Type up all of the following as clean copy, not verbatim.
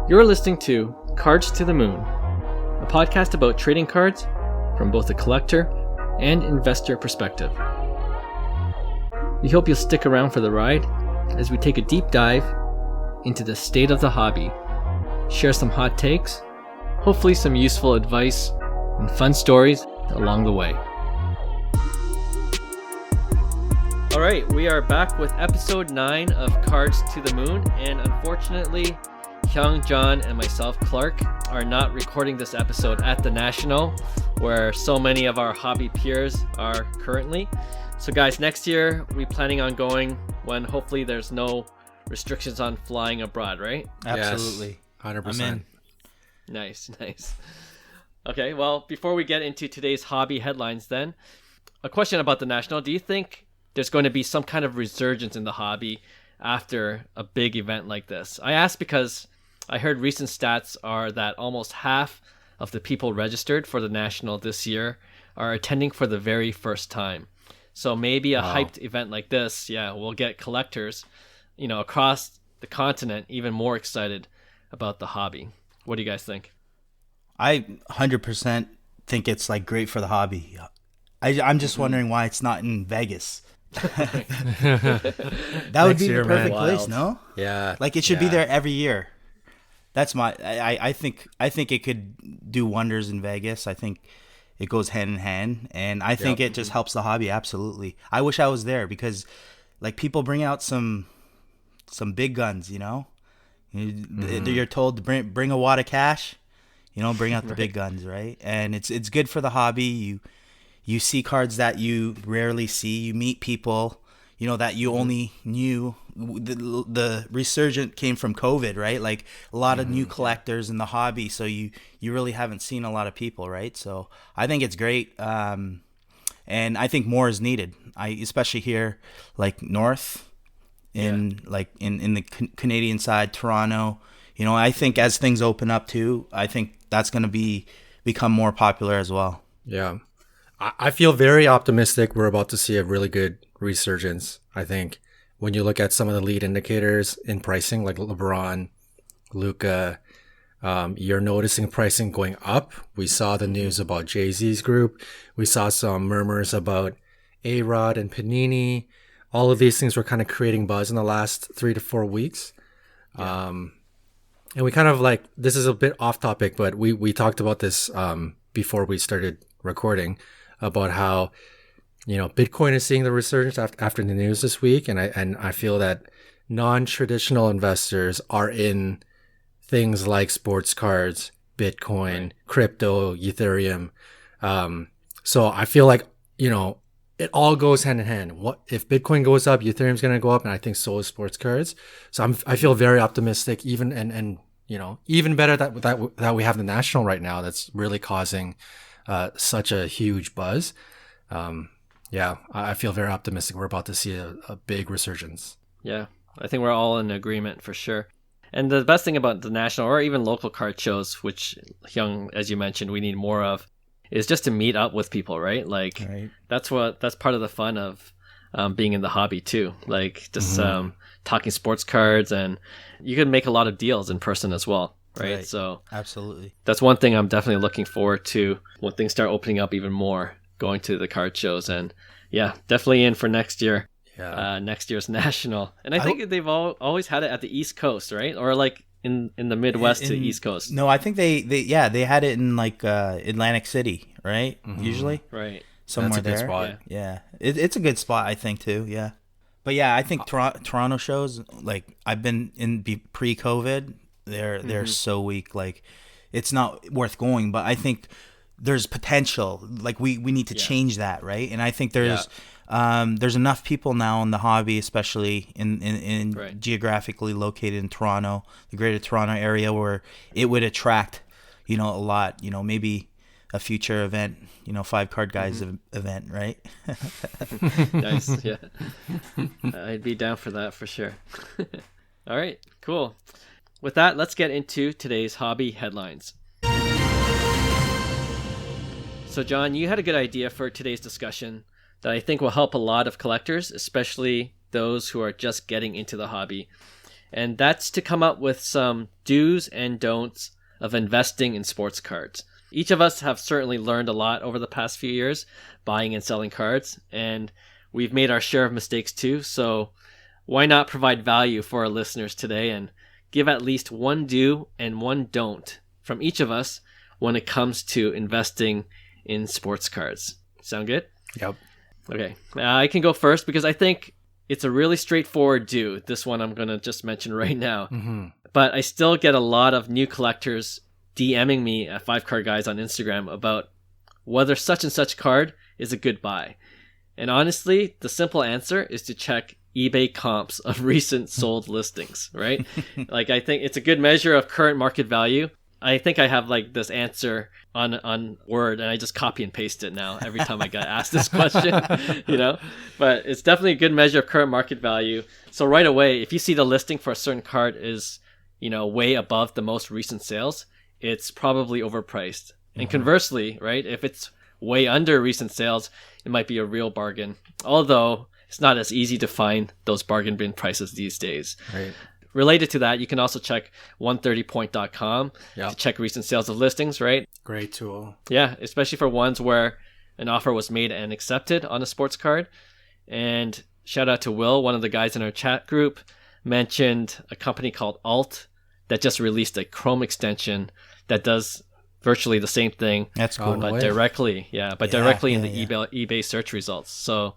You're listening to Cards to the Moon, a podcast about trading cards from both a collector and investor perspective. We hope you'll stick around for the ride as we take a deep dive into the state of the hobby, share some hot takes, hopefully some useful advice, and fun stories along the way. All right, we are back with episode 9 of Cards to the Moon, and unfortunately, Hyung, John, and myself, Clark, are not recording this episode at the National, where so many of our hobby peers are currently. So guys, next year, we're planning on going when hopefully there's no restrictions on flying abroad, right? Absolutely. Yes, 100%. I'm in. Nice. Okay, well, before we get into today's hobby headlines then, a question about the National. Do you think there's going to be some kind of resurgence in the hobby after a big event like this? I ask because I heard recent stats are that almost half of the people registered for the National this year are attending for the very first time. So maybe a hyped event like this, will get collectors, across the continent even more excited about the hobby. What do you guys think? I 100% think it's great for the hobby. I'm just wondering why it's not in Vegas. That would be the perfect place, no? Yeah. It should be there every year. That's I think it could do wonders in Vegas. I think it goes hand in hand, and I think it just helps the hobby. Absolutely. I wish I was there because people bring out some big guns, You're told to bring a wad of cash, bring out the big guns, right? And it's good for the hobby. You see cards that you rarely see. You meet people, that you only knew. The resurgence came from COVID, right? A lot of new collectors in the hobby, so you really haven't seen a lot of people, right? So I think it's great, and I think more is needed. Especially here, north, in the Canadian side, Toronto. I think as things open up too, I think that's going to become more popular as well. Yeah. I feel very optimistic we're about to see a really good resurgence. I think when you look at some of the lead indicators in pricing, like LeBron, Luka, you're noticing pricing going up. We saw the news about Jay-Z's group. We saw some murmurs about A-Rod and Panini. All of these things were kind of creating buzz in the last 3 to 4 weeks. Yeah. And we kind of this is a bit off topic, but we talked about this before we started recording about how, Bitcoin is seeing the resurgence after the news this week. And I feel that non-traditional investors are in things like sports cards, Bitcoin, crypto, Ethereum. So I feel it all goes hand in hand. What if Bitcoin goes up, Ethereum's going to go up, and I think so is sports cards. So I feel very optimistic, even even better that we have the National right now. That's really causing such a huge buzz. I feel very optimistic. We're about to see a big resurgence. Yeah, I think we're all in agreement for sure. And the best thing about the National or even local card shows, which Hyung, as you mentioned, we need more of, is just to meet up with people, right? Right. That's part of the fun of being in the hobby too. Talking sports cards, and you can make a lot of deals in person as well, right? So absolutely, that's one thing I'm definitely looking forward to when things start opening up even more, going to the card shows. And definitely in for next year. Next year's National. And I think they've always had it at the East Coast, right? Or in the Midwest to the East Coast. No, I think they had it in Atlantic City, right? Mm-hmm. Usually, right, somewhere there. That's a good spot. Yeah. It's a good spot, I think too. Yeah, but I think Toronto shows, I've been in pre-COVID, they're so weak. It's not worth going. But I think there's potential. We need to change that, right? And I think there's enough people now in the hobby, especially in geographically located in Toronto, the Greater Toronto area, where it would attract, a lot. Maybe a future event, 5 card guys event, right? Nice, yeah. I'd be down for that for sure. All right, cool. With that, let's get into today's hobby headlines. So, John, you had a good idea for today's discussion that I think will help a lot of collectors, especially those who are just getting into the hobby. and that's to come up with some do's and don'ts of investing in sports cards. Each of us have certainly learned a lot over the past few years buying and selling cards, and we've made our share of mistakes too, so why not provide value for our listeners today and give at least one do and one don't from each of us when it comes to investing in sports cards. Sound good? Yep. Okay, I can go first because I think it's a really straightforward do. This one I'm going to just mention right now. Mm-hmm. But I still get a lot of new collectors DMing me at 5Card Guys on Instagram about whether such and such card is a good buy. And honestly, the simple answer is to check eBay comps of recent sold listings, right? Like, I think it's a good measure of current market value. I think I have like this answer on Word, and I just copy and paste it now every time I get asked this question, you know? But it's definitely a good measure of current market value. So right away, if you see the listing for a certain card is, you know, way above the most recent sales, it's probably overpriced. And conversely, right, if it's way under recent sales, it might be a real bargain. Although it's not as easy to find those bargain bin prices these days. Right. Related to that, you can also check 130point.com to check recent sales of listings, right? Great tool. Yeah, especially for ones where an offer was made and accepted on a sports card. And shout out to Will, one of the guys in our chat group, mentioned a company called Alt that just released a Chrome extension that does virtually the same thing. That's cool. But directly in the eBay search results. So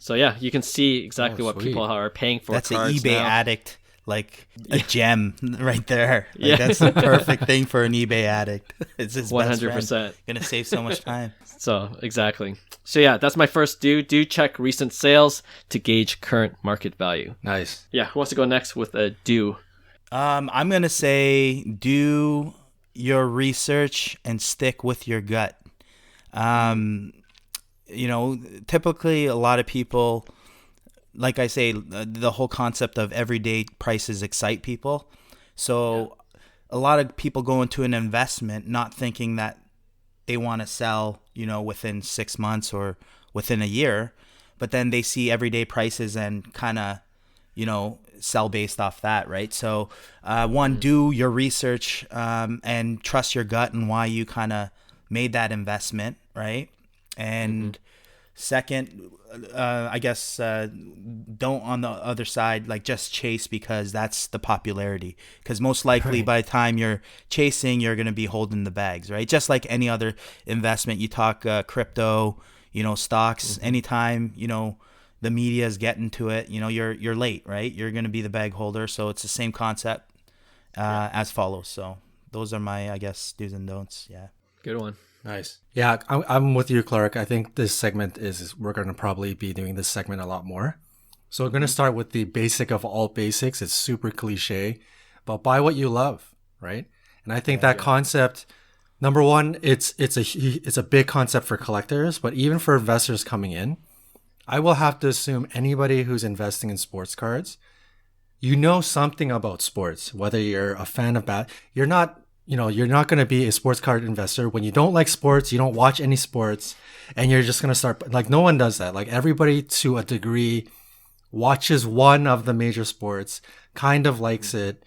yeah, you can see exactly what people are paying for. That's cards an eBay now. addict, like a gem right there. Like, that's the perfect thing for an eBay addict. It's his 100%. Gonna save so much time. So exactly. So yeah, that's my first do. Do check recent sales to gauge current market value. Nice. Yeah, who wants to go next with a do? I'm gonna say do your research and stick with your gut. You know, typically a lot of people, like I say, the whole concept of everyday prices excite people. So a lot of people go into an investment not thinking that they want to sell, you know, within 6 months or within a year, but then they see everyday prices and kind of, you know, sell based off that, right? So do your research and trust your gut and why you kind of made that investment, right? And second, I guess don't on the other side, like just chase because that's the popularity. Because most likely by the time you're chasing, you're going to be holding the bags, right? Just like any other investment. You talk crypto, you know, stocks, anytime, you know, the media is getting to it, you know, you're late, right? You're going to be the bag holder. So it's the same concept as follows. So those are my, I guess, do's and don'ts. Yeah. Good one. Nice. Yeah, I'm with you, Clark. I think this segment we're going to probably be doing this segment a lot more. So we're going to start with the basic of all basics. It's super cliche, but buy what you love, right? And I think that concept, number one, it's a big concept for collectors, but even for investors coming in, I will have to assume anybody who's investing in sports cards, you know something about sports, whether you're a fan of you're not going to be a sports card investor when you don't like sports, you don't watch any sports, and you're just going to start, like, no one does that. Like, everybody to a degree watches one of the major sports, kind of likes it.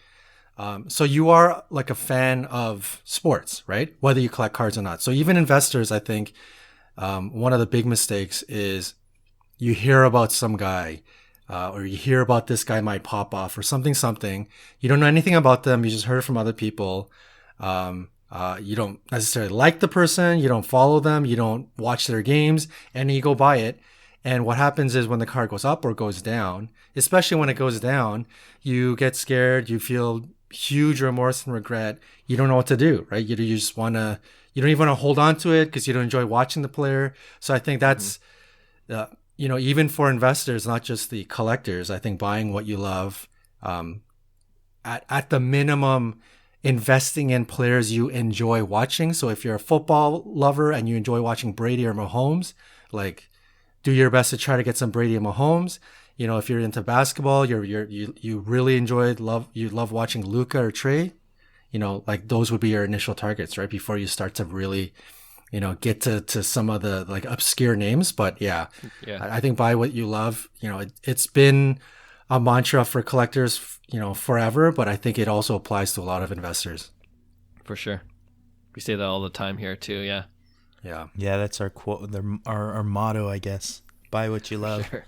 So you are like a fan of sports, right? Whether you collect cards or not. So even investors, I think, one of the big mistakes is you hear about some guy, or you hear about this guy might pop off or something. You don't know anything about them. You just heard it from other people. You don't necessarily like the person, you don't follow them, you don't watch their games, and you go buy it. And what happens is when the card goes up or goes down, especially when it goes down, you get scared, you feel huge remorse and regret. You don't know what to do, right? You just want to, you don't even want to hold on to it because you don't enjoy watching the player. So I think that's, you know, even for investors, not just the collectors, I think buying what you love, at the minimum, investing in players you enjoy watching. So if you're a football lover and you enjoy watching Brady or Mahomes, like, do your best to try to get some Brady and Mahomes. You know, if you're into basketball, you really love watching Luka or Trey, you know, like those would be your initial targets, right? Before you start to really, you know, get to some of the like obscure names. But I think buy what you love. You know, it's been a mantra for collectors, forever, but I think it also applies to a lot of investors. For sure. We say that all the time here too, yeah. Yeah, that's our quote, our motto, I guess. Buy what you love. Sure.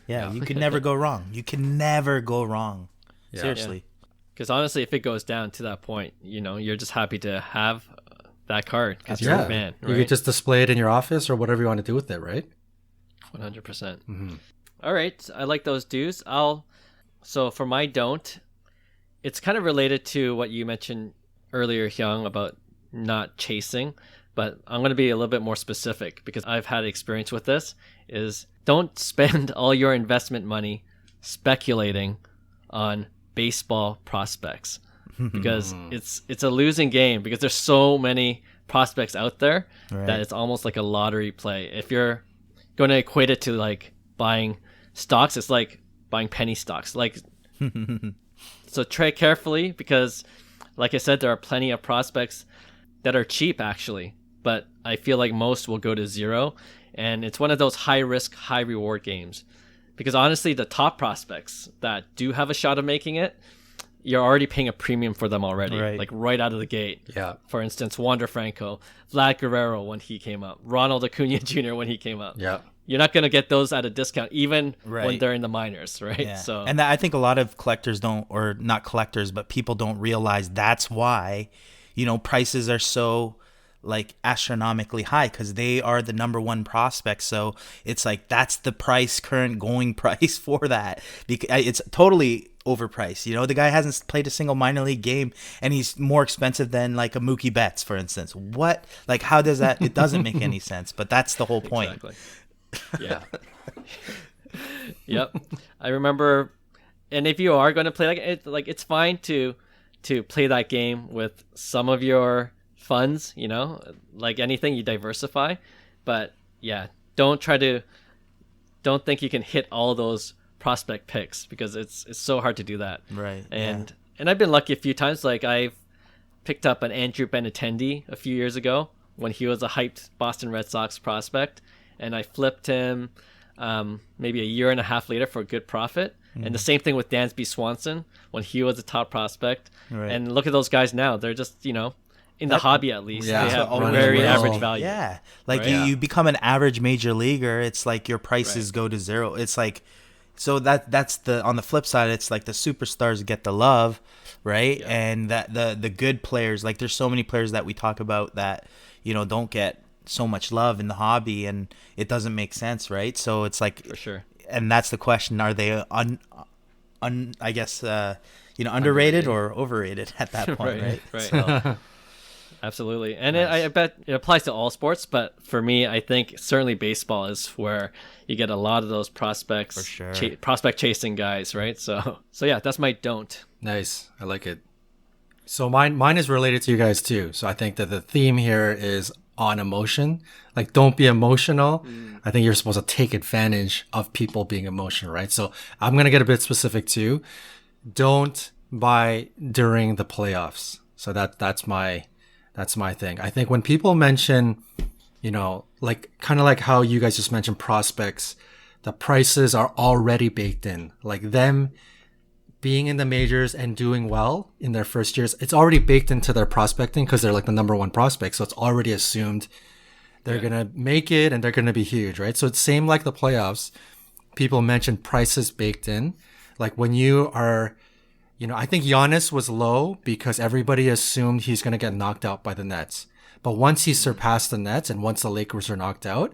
Yeah, you can never go wrong. You can never go wrong. Yeah. Seriously. Because honestly, if it goes down to that point, you're just happy to have that card because you're a fan, right? You could just display it in your office or whatever you want to do with it, right? 100%. Mm-hmm. All right, I like those do's. So for my don't, it's kind of related to what you mentioned earlier, Hyung, about not chasing, but I'm going to be a little bit more specific because I've had experience with this, is don't spend all your investment money speculating on baseball prospects because it's a losing game because there's so many prospects out there that it's almost like a lottery play. If you're going to equate it to like buying stocks, it's like buying penny stocks. Like, so tread carefully because, like I said, there are plenty of prospects that are cheap actually, but I feel like most will go to zero, and it's one of those high risk, high reward games. Because honestly, the top prospects that do have a shot of making it, you're already paying a premium for them already, like right out of the gate. Yeah. For instance, Wander Franco, Vlad Guerrero when he came up, Ronald Acuna Jr. when he came up. Yeah. You're not going to get those at a discount, even when they're in the minors, right? Yeah. So, and I think a lot of collectors don't, or not collectors, but people don't realize that's why, prices are so like astronomically high because they are the number one prospect. So it's like that's the current going price for that. It's totally overpriced. The guy hasn't played a single minor league game and he's more expensive than like a Mookie Betts, for instance. What? Like, how does that? It doesn't make any sense. But that's the whole point. Exactly. Yeah. Yep. I remember, and if you are going to play it's fine to play that game with some of your funds, like anything, you diversify, but yeah, don't think you can hit all those prospect picks because it's so hard to do that. Right. And I've been lucky a few times. Like I've picked up an Andrew Benintendi a few years ago when he was a hyped Boston Red Sox prospect, and I flipped him maybe a year and a half later for a good profit. And the same thing with Dansby Swanson when he was a top prospect. Right. And look at those guys now. They're just, in the hobby at least, they have a very average value. Yeah. Like you become an average major leaguer, it's like your prices go to zero. It's like, so that's on the flip side, it's like the superstars get the love, right? Yeah. And that the good players, like there's so many players that we talk about that, don't get so much love in the hobby, and it doesn't make sense, right? So it's like, for sure. And that's the question: are they underrated or overrated at that point, right? Right. So, absolutely, and nice. I bet it applies to all sports, but for me, I think certainly baseball is where you get a lot of those prospects, for sure. Prospect chasing guys, right? So yeah, that's my don't. Nice, I like it. So mine is related to you guys too. So I think that the theme here is on emotion. Like, don't be emotional. I think you're supposed to take advantage of people being emotional, right? So I'm going to get a bit specific too. Don't buy during the playoffs. So that's my thing. I think when people mention, like kind of like how you guys just mentioned prospects, the prices are already baked in. Like them being in the majors and doing well in their first years, it's already baked into their prospecting because they're like the number one prospect. So it's already assumed they're going to make it and they're going to be huge, right? So it's same like the playoffs. People mention prices baked in. Like when you are, I think Giannis was low because everybody assumed he's going to get knocked out by the Nets. But once he surpassed the Nets and once the Lakers are knocked out,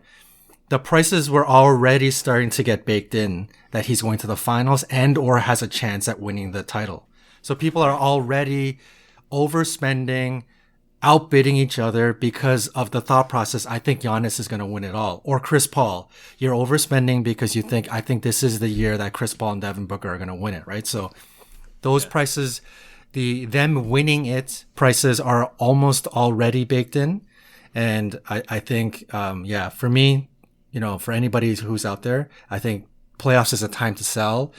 the prices were already starting to get baked in that he's going to the finals and or has a chance at winning the title. So people are already overspending, outbidding each other because of the thought process, I think Giannis is going to win it all. Or Chris Paul, you're overspending because you think, I think this is the year that Chris Paul and Devin Booker are going to win it, right? So those prices, them winning it, prices are almost already baked in. And I think, for me, for anybody who's out there, I think playoffs is a time to sell.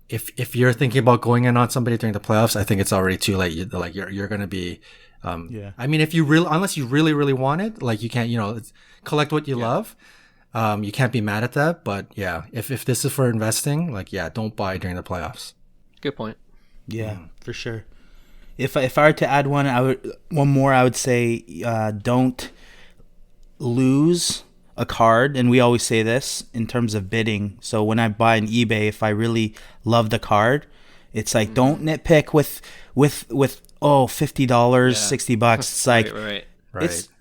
If you're thinking about going in on somebody during the playoffs, I think it's already too late. You're going to be, I mean, unless you really, really want it, like you can't, collect what you love. You can't be mad at that. But yeah, if this is for investing, like, yeah, don't buy during the playoffs. Good point. Yeah, for sure. If I were to add one more, I would say don't lose a card, and we always say this in terms of bidding. So when I buy on eBay, if I really love the card, it's like don't nitpick with $50, $60. It's like right.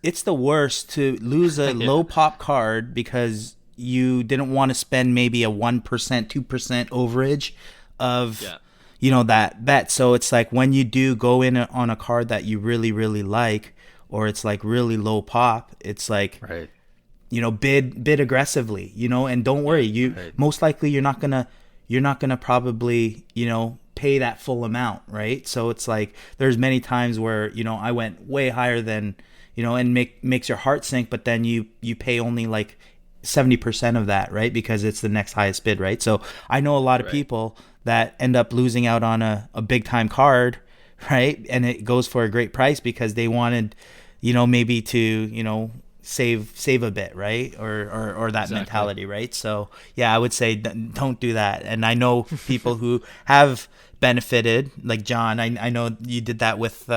it's the worst to lose a low pop card because you didn't want to spend maybe a 1%, 2% overage of that bet. So it's like when you do go in on a card that you really, really like, or it's like really low pop, it's like bid aggressively, and don't worry, most likely you're not gonna probably pay that full amount, right? So it's like there's many times where I went way higher than and makes your heart sink, but then you pay only like 70% of that, right? Because it's the next highest bid, right? So I know a lot of people that end up losing out on a big time card, right? And it goes for a great price because they wanted maybe to save a bit, right? Or that mentality, right? So yeah, I would say don't do that. And I know people who have benefited, like John. I know you did that with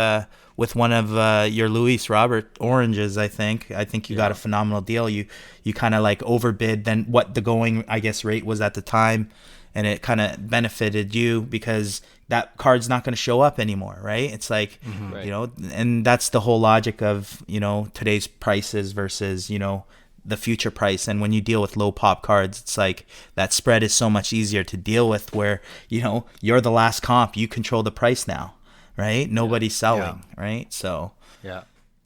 one of your Luis Robert oranges. I think you got a phenomenal deal. You kind of like overbid than what the going, I guess, rate was at the time, and it kind of benefited you because that card's not going to show up anymore, right? It's like, and that's the whole logic of, today's prices versus, the future price. And when you deal with low pop cards, it's like that spread is so much easier to deal with where, you're the last comp, you control the price now, right? Nobody's selling, right? So,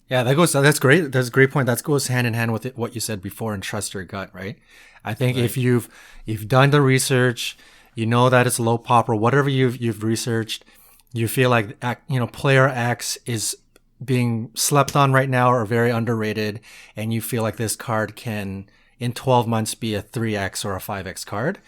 that's great. That's a great point. That goes hand in hand with what you said before, and trust your gut, right? I think if you've done the research, that it's low pop or whatever you've researched, you feel like player X is being slept on right now or very underrated, and you feel like this card can in 12 months be a 3x or a 5x card.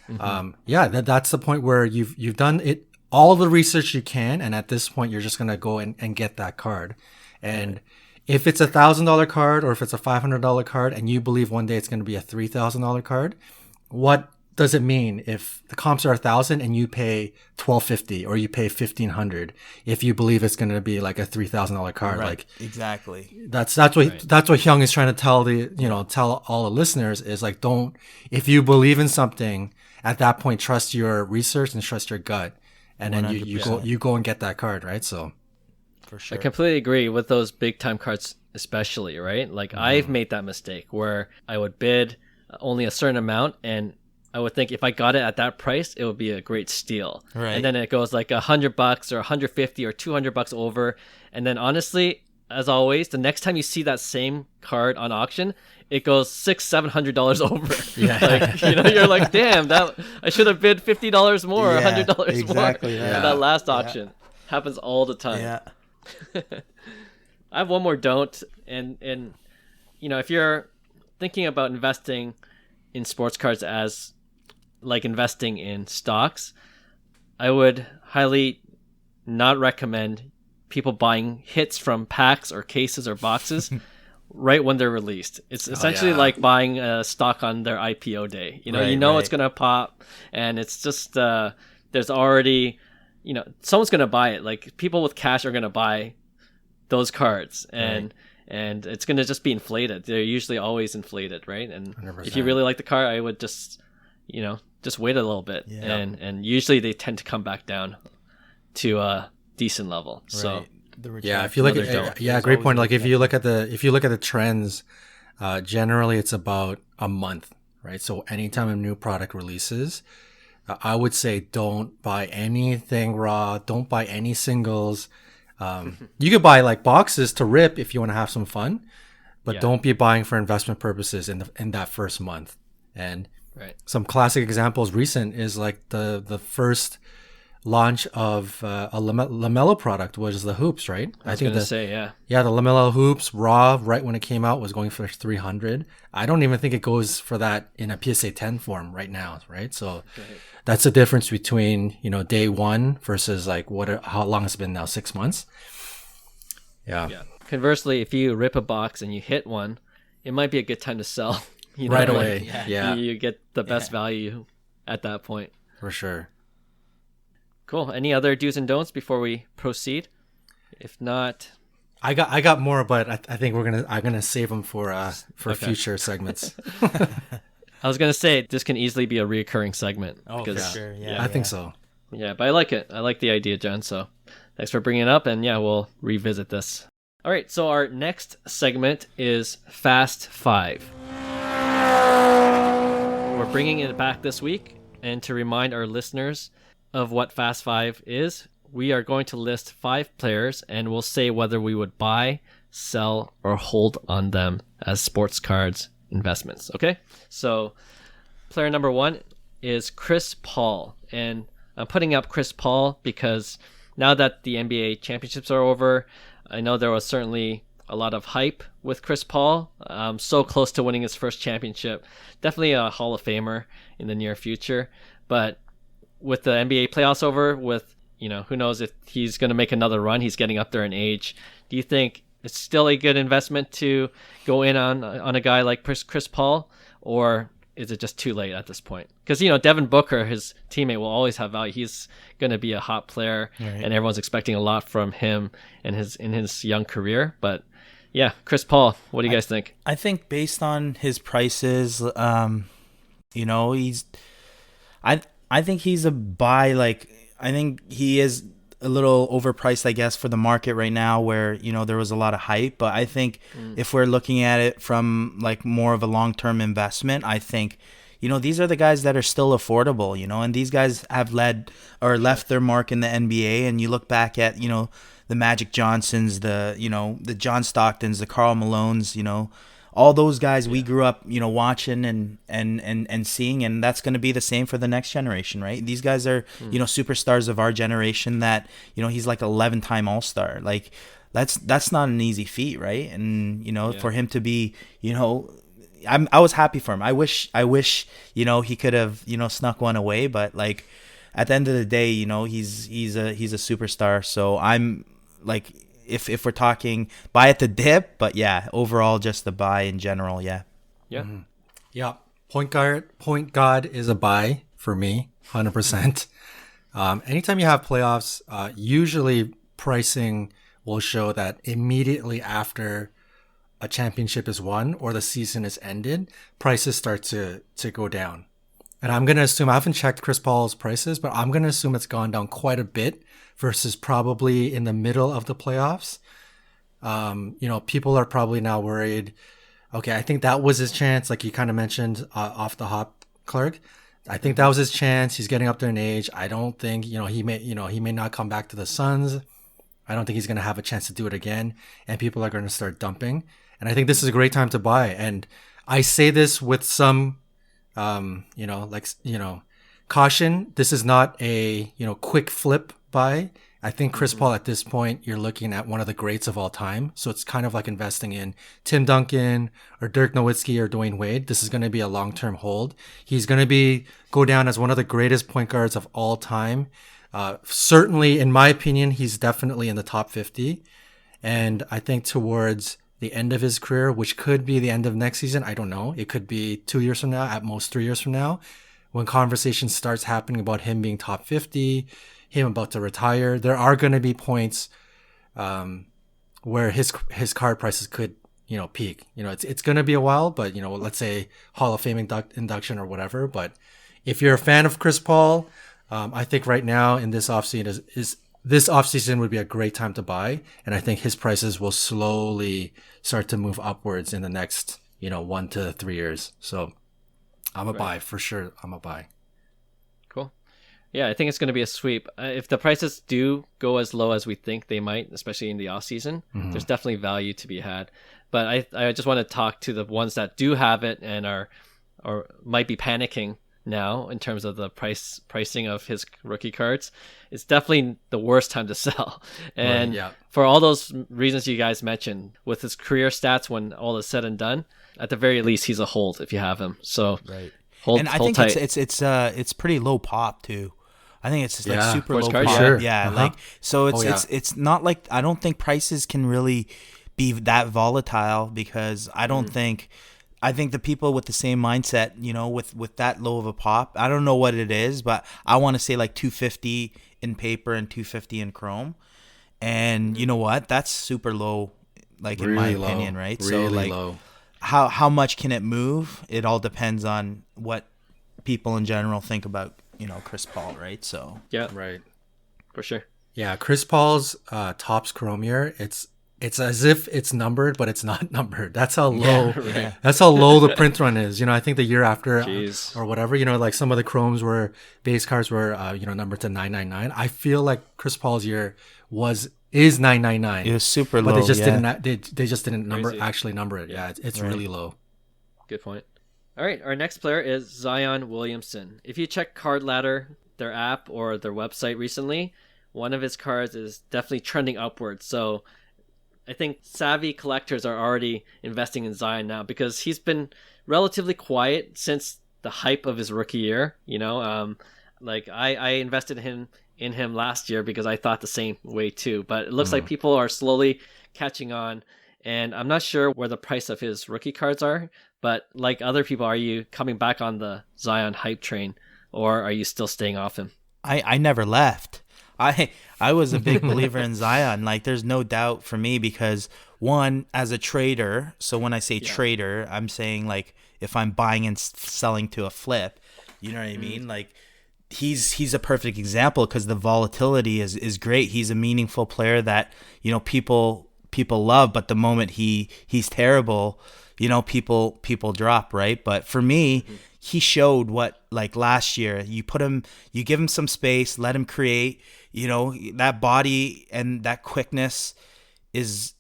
That's the point where you've done it all the research you can, and at this point you're just gonna go and get that card. And if it's $1,000 card or if it's a $500 card and you believe one day it's going to be a $3,000 card, what does it mean if the comps are $1,000 and you pay $1,250 or you pay $1,500 if you believe it's going to be like a $3,000 card? Right. Like exactly. That's what Hyung is trying to tell all the listeners is like, if you believe in something at that point, trust your research and trust your gut, and then you go and get that card, right? So. For sure. I completely agree with those big time cards, especially, right? Like I've made that mistake where I would bid only a certain amount, and I would think if I got it at that price, it would be a great steal. Right. And then it goes like $100 or $150 or $200 over. And then honestly, as always, the next time you see that same card on auction, it goes $600-$700 over. You're like, damn, that I should have bid $50 more, $100 exactly, more. That last auction happens all the time. Yeah. I have one more don't, and if you're thinking about investing in sports cards as like investing in stocks, I would highly not recommend people buying hits from packs or cases or boxes right when they're released. It's essentially like buying a stock on their IPO day. It's gonna pop, and it's just there's already someone's going to buy it. Like people with cash are going to buy those cards, and it's going to just be inflated. They're usually always inflated, right? And 100%. If you really like the card, I would just wait a little bit, and usually they tend to come back down to a decent level. Right. So if you look at great point. Like if you look at the trends, generally it's about a month, right? So anytime a new product releases, I would say don't buy anything raw. Don't buy any singles. You could buy like boxes to rip if you want to have some fun, but don't be buying for investment purposes in that first month. And some classic examples recent is like the first launch of a LaMelo product was the hoops, right? I think the LaMelo hoops raw right when it came out was going for $300. I don't even think it goes for that in a PSA 10 form right now, right? So that's the difference between day one versus like how long it's been now, 6 months. Yeah. Conversely, if you rip a box and you hit one, it might be a good time to sell. Right away. Yeah. You get the best value at that point. For sure. Cool. Any other do's and don'ts before we proceed? If not, I got more, but I think I'm gonna save them for future segments. I was gonna say this can easily be a reoccurring segment. Oh, for sure. Yeah, I think so. Yeah, but I like it. I like the idea, John. So thanks for bringing it up, and yeah, we'll revisit this. All right. So our next segment is Fast Five. We're bringing it back this week, and to remind our listeners of what Fast Five is, we are going to list 5 players, and we'll say whether we would buy, sell, or hold on them as sports cards investments. Okay? So player number 1 is Chris Paul. And I'm putting up Chris Paul because now that the NBA championships are over, I know there was certainly a lot of hype with Chris Paul. So close to winning his first championship. Definitely a Hall of Famer in the near future. But with the NBA playoffs over, with who knows if he's going to make another run. He's getting up there in age. Do you think it's still a good investment to go in on a guy like Chris Paul, or is it just too late at this point? Because Devin Booker, his teammate, will always have value. He's going to be a hot player, and everyone's expecting a lot from him in his young career. But yeah, Chris Paul, what do you guys think? I think based on his prices, he's. I think he's a buy. I think he is a little overpriced, I guess, for the market right now where, there was a lot of hype. But I think if we're looking at it from more of a long-term investment, I think, these are the guys that are still affordable, and these guys have led or left their mark in the NBA. And you look back at, the Magic Johnsons, the John Stocktons, the Karl Malones, all those guys we grew up, watching and seeing, and that's going to be the same for the next generation, right? These guys are, superstars of our generation that, he's like 11-time All-Star. That's not an easy feat, right? And, for him to be, I was happy for him. I wish, he could have, snuck one away, but at the end of the day, he's a superstar. So I'm if we're talking buy at the dip, but yeah, overall just the buy in general, yeah. Yeah. Mm-hmm. Yeah. Point guard is a buy for me, 100%. Anytime you have playoffs, usually pricing will show that immediately after a championship is won or the season is ended, prices start to go down. And I'm going to assume, I haven't checked Chris Paul's prices, but I'm going to assume it's gone down quite a bit versus probably in the middle of the playoffs. People are probably now worried. Okay, I think that was his chance. Like you kind of mentioned off the hop, Clark. I think that was his chance. He's getting up there in age. I don't think, he may not come back to the Suns. I don't think he's going to have a chance to do it again. And people are going to start dumping. And I think this is a great time to buy. And I say this with some, caution. This is not a, quick flip buy. I think Chris Paul at this point, you're looking at one of the greats of all time. So it's kind of like investing in Tim Duncan or Dirk Nowitzki or Dwayne Wade. This is going to be a long-term hold. He's going to go down as one of the greatest point guards of all time. Certainly, in my opinion, he's definitely in the top 50. And I think towards the end of his career, which could be the end of next season, I don't know. It could be 2 years from now, at most 3 years from now, when conversation starts happening about him being top 50, him about to retire, there are going to be points where his card prices could, peak. It's going to be a while, but, let's say Hall of Fame induction or whatever. But if you're a fan of Chris Paul, I think right now in this offseason this offseason would be a great time to buy. And I think his prices will slowly start to move upwards in the next, 1 to 3 years. So I'm a buy for sure. I'm a buy. Cool. Yeah, I think it's going to be a sweep. If the prices do go as low as we think they might, especially in the off season, there's definitely value to be had. But I just want to talk to the ones that do have it and are or might be panicking now in terms of the pricing of his rookie cards. It's definitely the worst time to sell. And for all those reasons you guys mentioned, with his career stats when all is said and done, at the very least he's a hold if you have him. So hold and I think tight. it's pretty low pop too. I think it's like super low card, pop. Sure. Yeah, like so it's not like, I don't think prices can really be that volatile, because I don't think I think the people with the same mindset, with that low of a pop, I don't know what it is, but I want to say like 250 in paper and 250 in chrome. And you know what? That's super low, like in my opinion, right? Really so like low. How much can it move? It all depends on what people in general think about, Chris Paul, right? So Yeah, Right. for sure. Yeah, Chris Paul's Topps Chrome year, it's as if it's numbered, but it's not numbered. That's how low. right. That's how low the print run is. I think the year after Jeez. or whatever, like some of the Chromes base cards were numbered to 999. I feel like Chris Paul's year is 999. It was super but low. they just yeah. didn't they just didn't Crazy. actually number it. Yeah, it's Right. really low. Good point. All right, our next player is Zion Williamson. If you check Card Ladder, their app or their website recently, one of his cards is definitely trending upwards. So I think savvy collectors are already investing in Zion now because he's been relatively quiet since the hype of his rookie year. Like I invested in him last year because I thought the same way too. But it looks like people are slowly catching on. And I'm not sure where the price of his rookie cards are, but like other people, are you coming back on the Zion hype train, or are you still staying off him? I never left. I was a big believer in Zion. Like, there's no doubt for me because, one, as a trader, so when I say trader, I'm saying like if I'm buying and selling to a flip, you know what I mean? Like, he's a perfect example because the volatility is great. He's a meaningful player that people love, but the moment he's terrible, people drop, right? But for me, he showed what, like last year, you give him some space, let him create, that body and that quickness is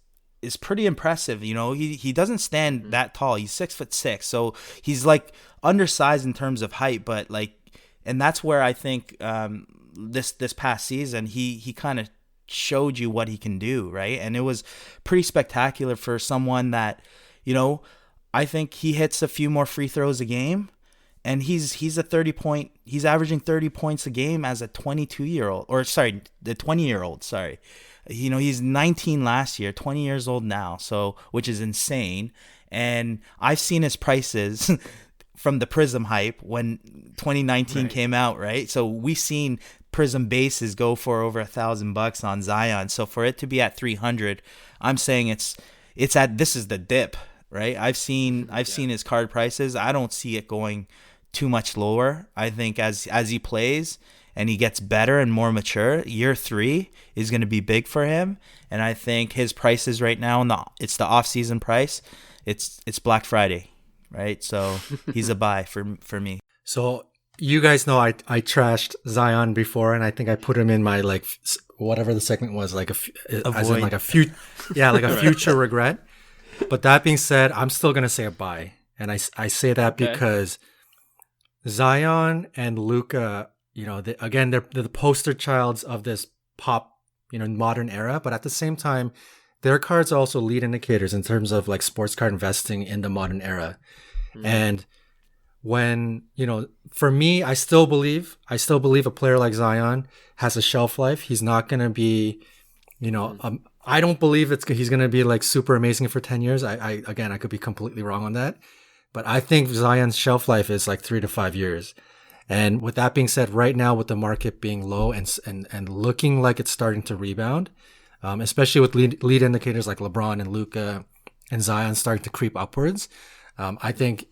pretty impressive. He doesn't stand that tall. He's 6'6", so he's like undersized in terms of height, but like, and that's where I think this past season he kind of showed you what he can do, right? And it was pretty spectacular for someone that, I think he hits a few more free throws a game, and he's averaging 30 points a game as a 22-year-old, or sorry, the 20-year-old, sorry. He's 19 last year, 20 years old now, so, which is insane. And I've seen his prices from the Prism hype when 2019 came out, right? So we seen Prism bases go for over $1,000 on Zion. So for it to be at 300, I'm saying this is the dip, right? I've seen his card prices. I don't see it going too much lower. I think as he plays and he gets better and more mature, year 3 is going to be big for him. And I think his prices right now, it's the off-season price. It's Black Friday, right? So he's a buy for me. So you guys know I trashed Zion before, and I think I put him in my like whatever the segment was, like as in like a future regret. But that being said, I'm still gonna say a buy, and I say that because Zion and Luka, they're the poster childs of this pop, modern era. But at the same time, their cards are also lead indicators in terms of like sports card investing in the modern era, and when, for me, I still believe a player like Zion has a shelf life. He's not going to be, I don't believe he's going to be like super amazing for 10 years. I could be completely wrong on that, but I think Zion's shelf life is like 3 to 5 years. And with that being said, right now with the market being low and looking like it's starting to rebound, especially with lead indicators like LeBron and Luka and Zion starting to creep upwards, I think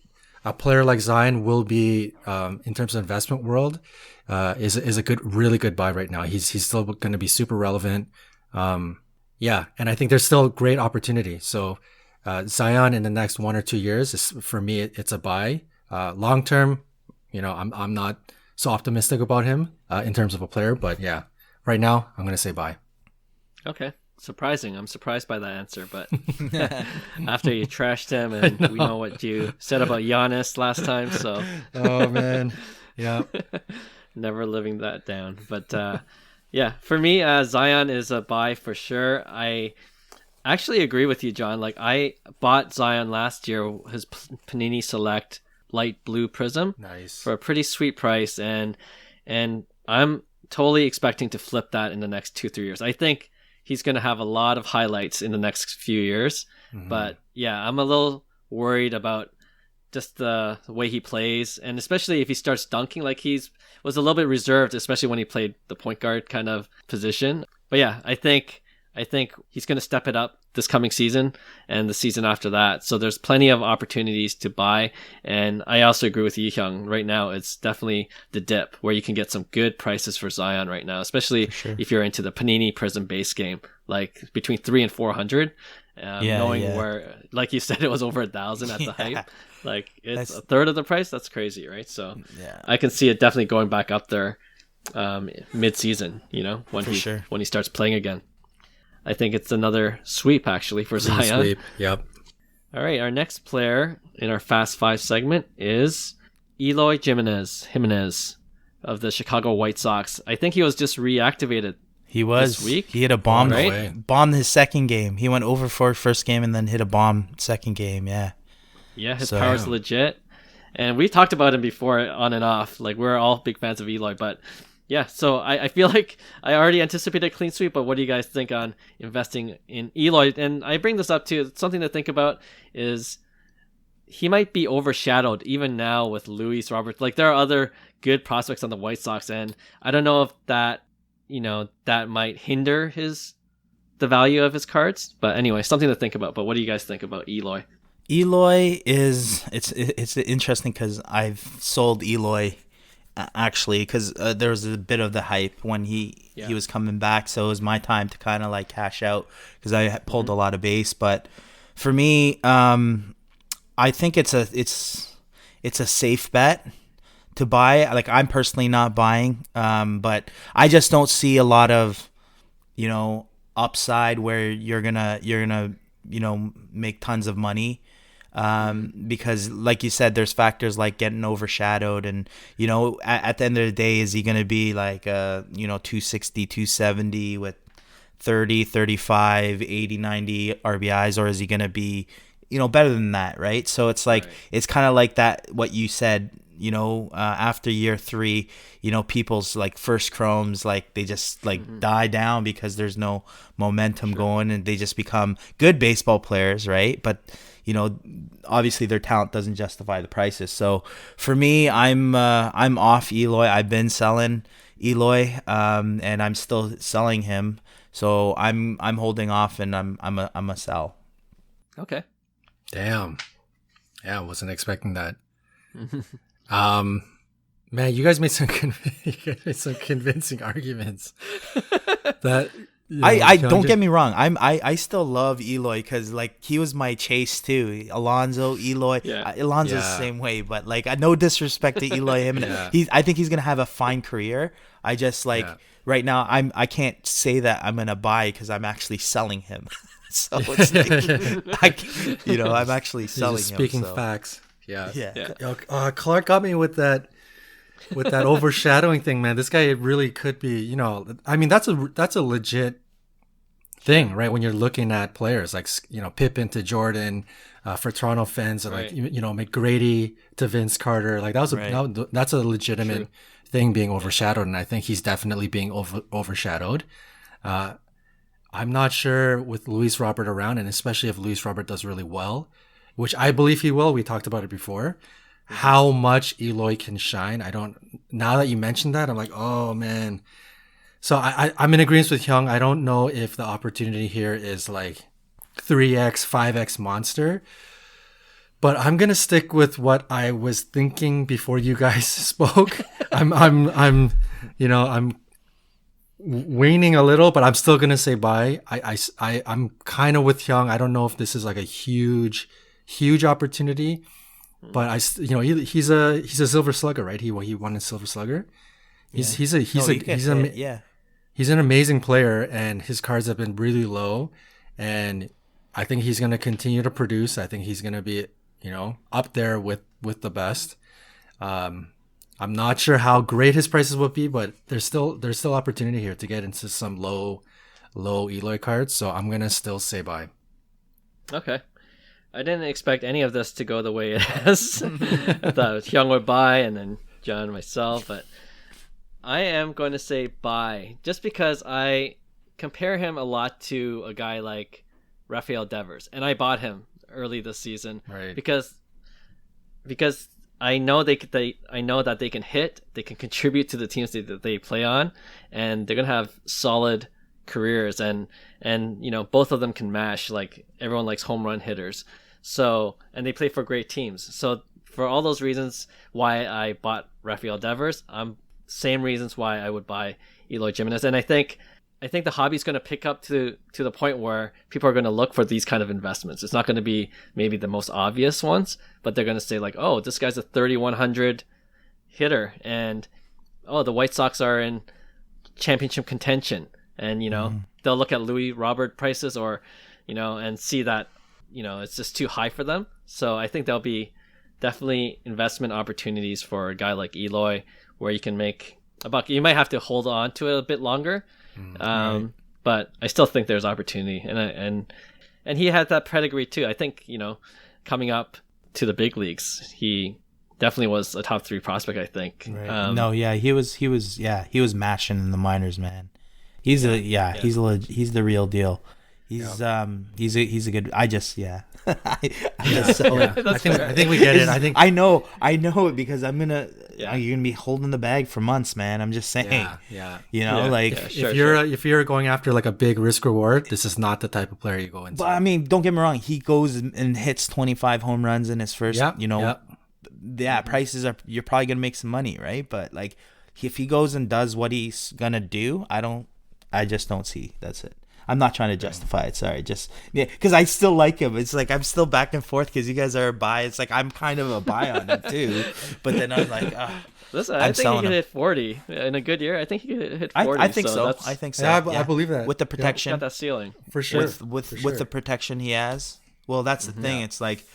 a player like Zion will be, in terms of investment world, is a really good buy right now. He's still going to be super relevant. And I think there's still great opportunity. So, Zion in the next 1 or 2 years for me, it's a buy. Long term, I'm not so optimistic about him, in terms of a player, but yeah, right now I'm going to say buy. Okay. Surprising. I'm surprised by that answer, but after you trashed him, and we know what you said about Giannis last time, so oh man, yeah, never living that down. But for me, Zion is a buy for sure. I actually agree with you, John. Like, I bought Zion last year, his Panini Select light blue prism, nice, for a pretty sweet price, and I'm totally expecting to flip that in the next 2-3 years. I think he's going to have a lot of highlights in the next few years. But yeah, I'm a little worried about just the way he plays, and especially if he starts dunking, like was a little bit reserved, especially when he played the point guard kind of position. But yeah, I think he's going to step it up this coming season and the season after that. So there's plenty of opportunities to buy. And I also agree with you, Hyung. Right now, it's definitely the dip where you can get some good prices for Zion right now, especially if you're into the Panini Prism base game, like between 300 and 400. Knowing where, like you said, it was over 1,000 at the hype. Like it's a third of the price. That's crazy, right? So I can see it definitely going back up there mid-season, when he starts playing again. I think it's another sweep, actually, for Zion. Sweep, yep. All right, our next player in our Fast Five segment is Eloy Jimenez of the Chicago White Sox. I think he was just reactivated. He was. This week. He hit a bomb. Right? Bombed his second game. He went over for first game and then hit a bomb second game. Yeah. Yeah, his power's legit. And we talked about him before on and off. Like, we're all big fans of Eloy, but yeah, so I feel like I already anticipated a clean sweep, but what do you guys think on investing in Eloy? And I bring this up too. Something to think about is he might be overshadowed even now with Luis Robert. Like, there are other good prospects on the White Sox, and I don't know if that might hinder the value of his cards. But anyway, something to think about. But what do you guys think about Eloy? Eloy it's interesting because I've sold Eloy. Actually, because there was a bit of the hype when he was coming back, so it was my time to kind of like cash out because I pulled a lot of base. But for me, I think it's a safe bet to buy. Like, I'm personally not buying, but I just don't see a lot of upside where you're gonna make tons of money. Because like you said, there's factors like getting overshadowed and, at the end of the day, is he going to be like, 260, 270 with 30, 35, 80, 90 RBIs, or is he going to be, better than that, right? So it's like, it's kind of like that, what you said, after year 3, people's like first chromes, like they just like die down because there's no momentum going and they just become good baseball players, right? But obviously their talent doesn't justify the prices. So for me, I'm off Eloy. I've been selling Eloy, and I'm still selling him. So I'm holding off, and I'm a sell. Okay. Damn. Yeah, I wasn't expecting that. Man, you guys made some convincing arguments. That. I don't get me wrong. I still love Eloy because like he was my chase too. Alonso, Eloy, Alonso's the same way. But like, no disrespect to Eloy Jimenez. I think he's gonna have a fine career. I just right now I can't say that I'm gonna buy because I'm actually selling him. So it's like, I'm actually selling him. Speaking facts. Yeah. Clark got me with that overshadowing thing, man. This guy really could be, I mean, that's a legit thing, right? When you're looking at players like, Pippen to Jordan, for Toronto fans, like, McGrady to Vince Carter, like that's a legitimate thing being overshadowed. And I think he's definitely being overshadowed. I'm not sure with Luis Robert around, and especially if Luis Robert does really well, which I believe he will. We talked about it before. How much Eloy can shine. Now that you mentioned that, I'm like, oh man. So I'm in agreement with Hyung. I don't know if the opportunity here is like 3x, 5x monster, but I'm going to stick with what I was thinking before you guys spoke. I'm waning a little, but I'm still going to say buy. I'm kind of with Hyung. I don't know if this is like a huge opportunity. But he's a Silver Slugger, right? He won a Silver Slugger. He's an amazing player, and his cards have been really low, and I think he's going to continue to produce. I think he's going to be, up there with the best. I'm not sure how great his prices would be, but there's still opportunity here to get into some low Eloy cards. So I'm going to still say buy. Okay. I didn't expect any of this to go the way it has. I thought Hyung would buy, and then John and myself, but I am going to say buy just because I compare him a lot to a guy like Rafael Devers, and I bought him early this season because because I know I know that they can hit, they can contribute to the teams that they play on, and they're gonna have solid careers, and both of them can mash. Like everyone likes home run hitters, so and they play for great teams. So for all those reasons why I bought Rafael Devers, same reasons why I would buy Eloy Jimenez, and I think the hobby's going to pick up to the point where people are going to look for these kind of investments. It's not going to be maybe the most obvious ones, but they're going to say like, oh, this guy's a 3,100 hitter, and oh, the White Sox are in championship contention, and they'll look at Louis Robert prices, or and see that it's just too high for them. So I think there'll be definitely investment opportunities for a guy like Eloy, where you can make a buck. You might have to hold on to it a bit longer. Right. But I still think there's opportunity, and he had that pedigree too. I think coming up to the big leagues, he definitely was a top 3 prospect. I think. Right. He was mashing in the minors, man. He's the real deal. He's a good. I think we get it. I know it because I'm gonna. Yeah. You're gonna be holding the bag for months, man. I'm just saying. If you're going after like a big risk reward, this is not the type of player you go into. But I mean, don't get me wrong. He goes and hits 25 home runs in his first. Prices are. You're probably gonna make some money, right? But like, if he goes and does what he's gonna do, I just don't see. That's it. I'm not trying to justify it. Sorry, because I still like him. It's like I'm still back and forth because you guys are a buy. It's like I'm kind of a buy on him too. But then I'm like, listen, I think he could hit 40 in a good year. I think he could hit 40. I think so. I think so. Yeah, I believe that with the protection. Got that ceiling for sure. With the protection he has. Well, that's the thing. It's like,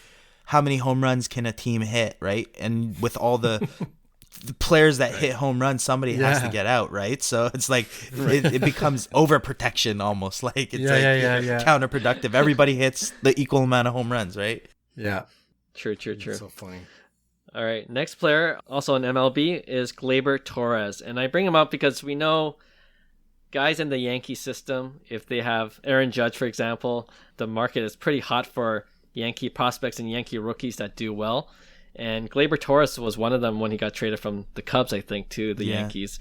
how many home runs can a team hit, right? And with all the players that hit home runs, somebody has to get out, right? So it's like it becomes overprotection almost, like it's counterproductive. Everybody hits the equal amount of home runs, right? Yeah. True. It's so funny. All right, next player, also in MLB, is Gleyber Torres, and I bring him up because we know guys in the Yankee system, if they have Aaron Judge, for example, the market is pretty hot for Yankee prospects and Yankee rookies that do well. And Gleyber Torres was one of them when he got traded from the Cubs, I think, to the Yankees.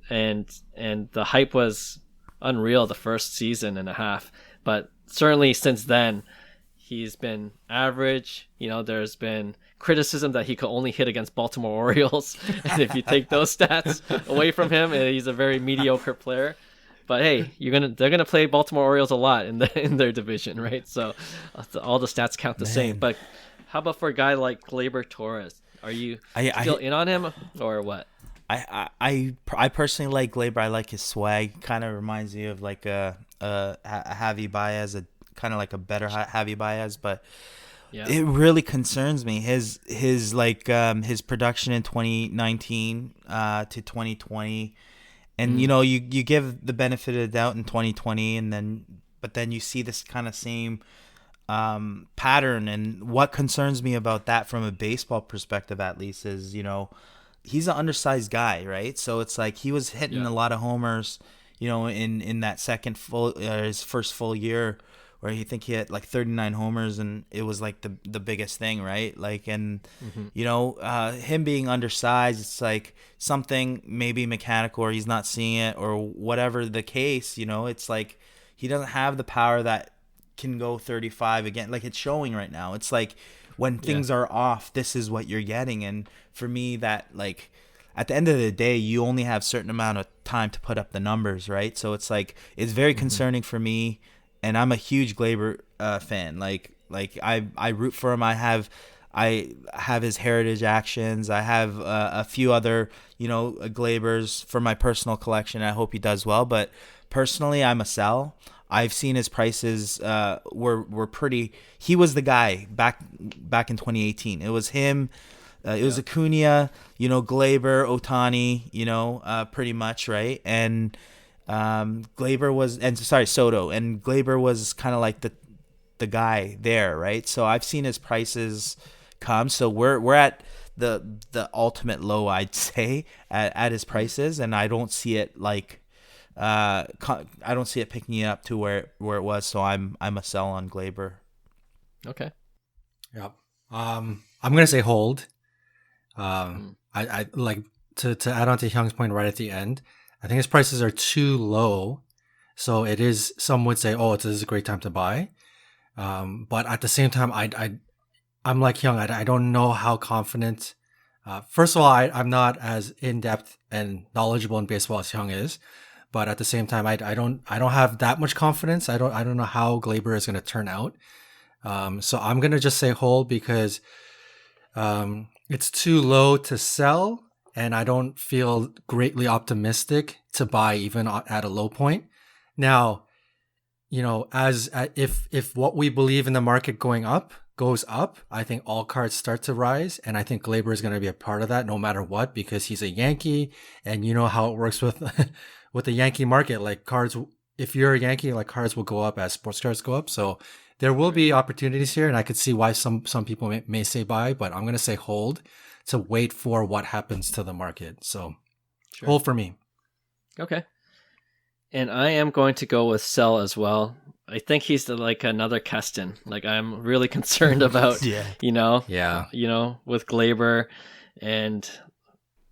And the hype was unreal the first season and a half. But certainly since then, he's been average. There's been criticism that he could only hit against Baltimore Orioles. And if you take those stats away from him, he's a very mediocre player. But hey, they're gonna play Baltimore Orioles a lot in their division, right? So all the stats count the same. But how about for a guy like Gleyber Torres? Are you still in on him or what? I personally like Gleyber. I like his swag. Kind of reminds me of like a Javi Baez, kind of like a better Javi Baez. But it really concerns me his production in 2019 to 2020, and you give the benefit of the doubt in 2020, but then you see this kind of same pattern. And what concerns me about that from a baseball perspective, at least, is he's an undersized guy, right? So it's like he was hitting a lot of homers in that his first full year, where he hit like 39 homers, and it was like the biggest thing, right? Like, and him being undersized, it's like something maybe mechanical, or he's not seeing it, or whatever the case. It's like he doesn't have the power that can go 35 again, like it's showing right now. It's like when things are off, this is what you're getting. And for me, that, like, at the end of the day, you only have a certain amount of time to put up the numbers, right? So it's like, it's very concerning for me, and I'm a huge Gleyber fan. Like I root for him. I have his heritage actions. I have a few other Gleybers for my personal collection. I hope he does well, but personally, I'm a sell. I've seen his prices were pretty. He was the guy back in 2018. It was him. It was Acuna, Gleyber, Ohtani, pretty much, right? And Gleyber was, Soto, and Gleyber was kind of like the guy there, right? So I've seen his prices come. So we're at the ultimate low, I'd say, at his prices, and I don't see it I don't see it picking it up to where it was. So I'm a sell on Gleyber. Okay. Yeah. I'm gonna say hold. I like to add on to Hyung's point right at the end. I think his prices are too low, so it is. Some would say, "Oh, this is a great time to buy," but at the same time, I'm like Hyung. I don't know how confident. First of all, I'm not as in depth and knowledgeable in baseball as Hyung is, but at the same time, I don't have that much confidence. I don't know how Gleyber is going to turn out. So I'm gonna just say hold because it's too low to sell, and I don't feel greatly optimistic to buy even at a low point. Now, if what we believe in the market going up goes up, I think all cards start to rise, and I think Gleyber is going to be a part of that no matter what, because he's a Yankee, and you know how it works with with the Yankee market. Like cards, if you're a Yankee, like cards will go up as sports cards go up. So there will be opportunities here, and I could see why some people may say buy, but I'm going to say hold to wait for what happens to the market. So hold for me. Okay. And I am going to go with sell as well. I think he's like another Keston. Like I'm really concerned about, with Gleyber, and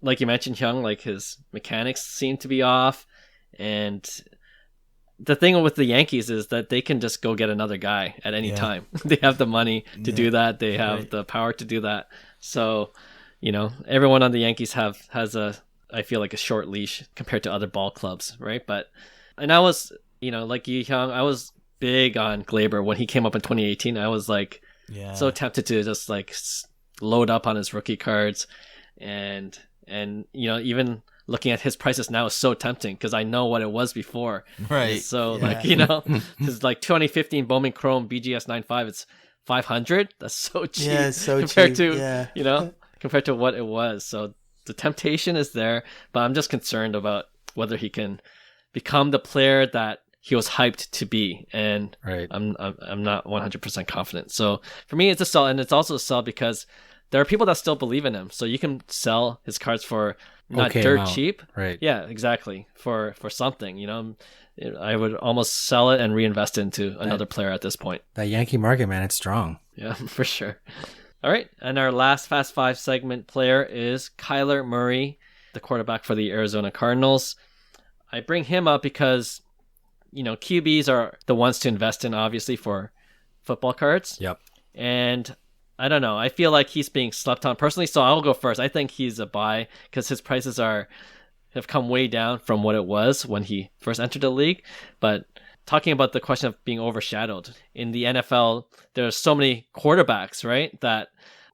like you mentioned, Hyung, like his mechanics seem to be off. And the thing with the Yankees is that they can just go get another guy at any time. They have the money to do that. They have the power to do that. So, everyone on the Yankees has I feel like a short leash compared to other ball clubs, right? And I was, like you, Hyung, I was big on Gleyber when he came up in 2018. I was like so tempted to just like load up on his rookie cards, and even looking at his prices now is so tempting because I know what it was before. Right. So because like 2015 Bowman Chrome BGS 95, it's 500. That's so cheap. Yeah, it's so compared cheap. to compared to what it was. So the temptation is there, but I'm just concerned about whether he can become the player that he was hyped to be, and I'm not 100% confident. So for me, it's a sell, and it's also a sell because there are people that still believe in him. So you can sell his cards for not dirt cheap, right? Yeah, exactly, for something. I would almost sell it and reinvest into another player at this point. That Yankee market, man, it's strong. Yeah, for sure. All right, and our last Fast Five segment player is Kyler Murray, the quarterback for the Arizona Cardinals. I bring him up because QBs are the ones to invest in, obviously, for football cards. Yep. And I don't know. I feel like he's being slept on personally, so I'll go first. I think he's a buy because his prices have come way down from what it was when he first entered the league. But talking about the question of being overshadowed in the NFL, there's so many quarterbacks, right, that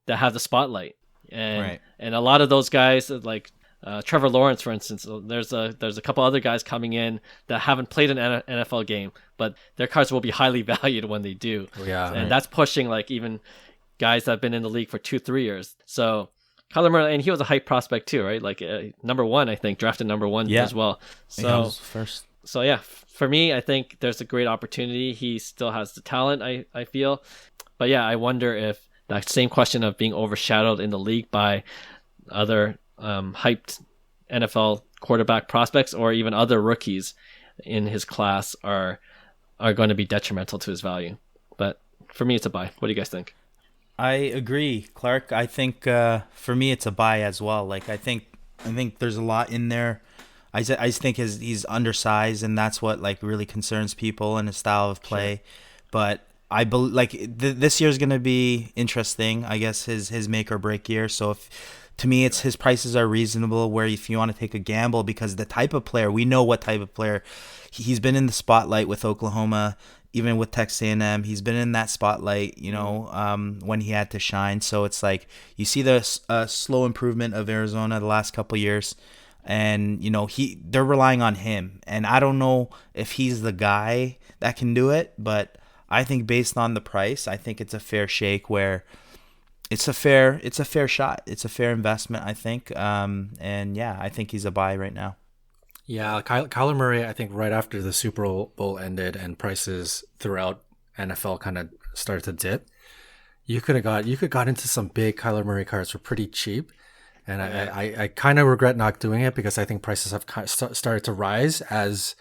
have the spotlight, and a lot of those guys like Trevor Lawrence, for instance. There's a couple other guys coming in that haven't played an NFL game, but their cards will be highly valued when they do. And that's pushing like even guys that have been in the league for 2-3 years. So Kyler Murray, and he was a hype prospect too, right? Like number one, I think, drafted number one as well. So first. So yeah, for me, I think there's a great opportunity. He still has the talent, I feel. But yeah, I wonder if that same question of being overshadowed in the league by other hyped NFL quarterback prospects or even other rookies in his class are going to be detrimental to his value. But for me, it's a buy. What do you guys think? I agree, Clark. I think for me, it's a buy as well. Like I think there's a lot in there. I think he's undersized, and that's what like really concerns people in his style of play. Sure. But I believe like this year's going to be interesting. I guess his make or break year. So to me, it's his prices are reasonable. Where if you want to take a gamble, because the type of player, we know what type of player he's been in the spotlight with Oklahoma, even with Texas A&M. He's been in that spotlight, when he had to shine. So it's like you see the slow improvement of Arizona the last couple years, and they're relying on him. And I don't know if he's the guy that can do it, but I think based on the price, I think it's a fair shake where. It's a fair shot. It's a fair investment, I think. And yeah, I think he's a buy right now. Yeah, Kyler Murray, I think right after the Super Bowl ended and prices throughout NFL kind of started to dip, you could have got into some big Kyler Murray cards for pretty cheap. And I kind of regret not doing it because I think prices have started to rise as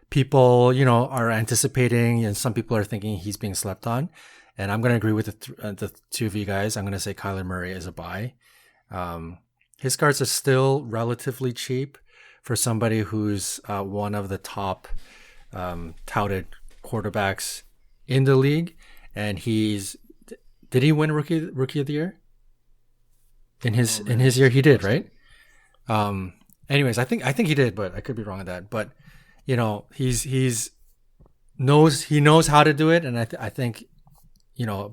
people, are anticipating, and some people are thinking he's being slept on. And I'm going to agree with the two of you guys. I'm going to say Kyler Murray is a buy. His cards are still relatively cheap for somebody who's one of the top touted quarterbacks in the league. And did he win rookie of the year? In his year, he did, right? Anyways, I think he did, but I could be wrong on that. But he knows how to do it, and I think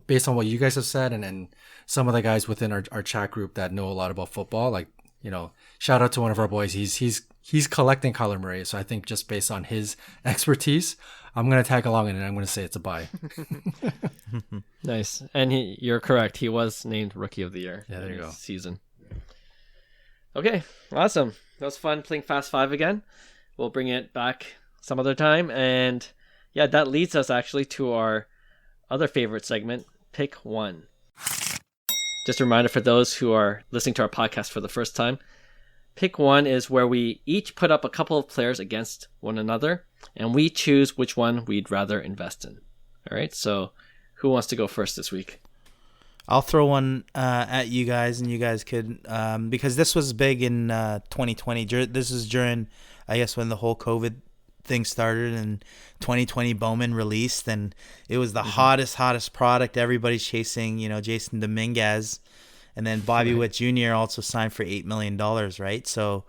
based on what you guys have said, and some of the guys within our chat group that know a lot about football, like shout out to one of our boys. He's collecting Kyler Murray, so I think just based on his expertise, I'm gonna tag along and I'm gonna say it's a buy. Nice, and you're correct. He was named Rookie of the Year. Yeah, there you go. Season. Okay, awesome. That was fun playing Fast Five again. We'll bring it back some other time, and yeah, that leads us actually to our other favorite segment, Pick One. Just a reminder for those who are listening to our podcast for the first time, Pick One is where we each put up a couple of players against one another, and we choose which one we'd rather invest in. All right, so who wants to go first this week? I'll throw one at you guys, and you guys could, because this was big in 2020. This is during, I guess, when the whole COVID thing started, and 2020 Bowman released, and it was the hottest product. Everybody's chasing, Jasson Dominguez, and then Bobby Witt Jr. also signed for $8 million, right? So